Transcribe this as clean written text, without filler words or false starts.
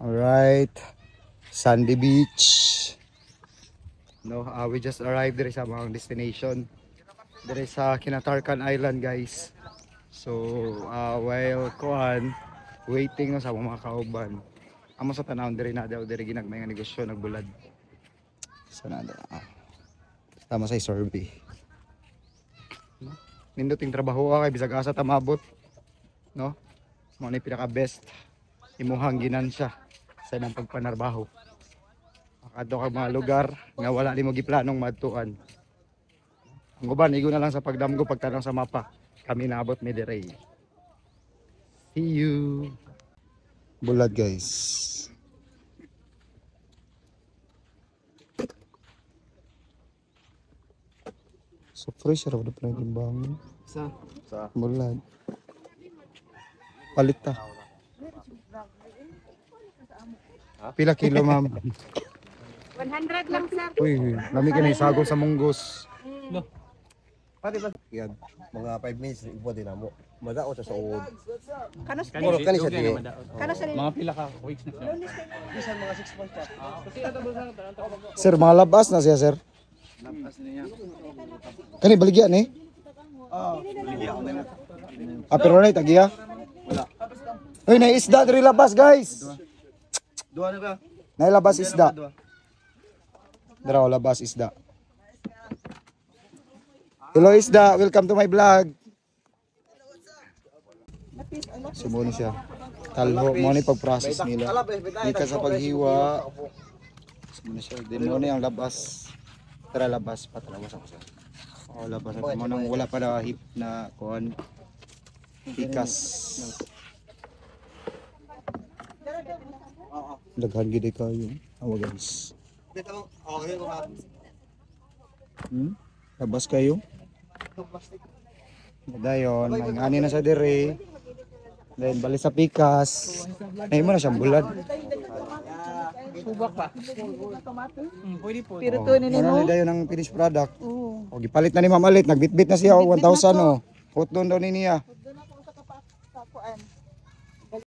Alright. Sandy Beach. No, we just arrived there sa mga destination. There sa Kinatarkan Island, guys. So, while waiting no, sa mga kauban. Amo sa tanawon diri na daw diri ginagmay nga negosyo nagbulad. Sana daw. Tama sa survey. Ninduting trabaho kay bisag asa tamabot. No? Mo ni pinaka best imuhang ginansya sa imong pagpanarbaho. Adto kag mga lugar nga wala nimo giplanong madtuan. Ang uban igo na lang sa pagdamgo pagtanong sa mapa. Kami naabot mi dire. See you. Bulad guys. So fresh ra udah pernah timbang. Sa bulad. Palit ta. Pila kilo ma'am? 100 lang sir. Uy, lami ka na isagol sa munggos. Pati ba? Yan, mga 5 minutes ibo din mo. Madao sa suod. Kanos Puro kani siya di. kanos sa Mga pila ka weeks na siya. Bisan mga 6 months pa. Sir, mga labas na siya, sir. Labas niya. Kani baligya ni? Pero na tagiya? Wala. Uy, na isda diri labas, guys. Duha na ba? Nailabas isda. Dara labas isda. Hello isda, welcome to my vlog. Sumuno siya. Talho mo ni pag-process nila. Ika sa paghiwa. Sumuno siya. Din mo ni ang labas. Tara labas pa labas ako siya. Oh, labas ako mo nang wala pa na hip na kuan. Pikas. Daghan gid kayo. Awa guys. Labas kayo. Dayon, may na sa dire. Then balik sa pikas. Nay mo na siyang bulad. Subak pa. Pwede po. pero to ni Ano mo. ni dayon ang finished product? Oo. O gipalit na ni Ma'am Alit, nagbitbit na siya 1,000 oh. Hot doon daw ni niya. Doon ako sa kakuan.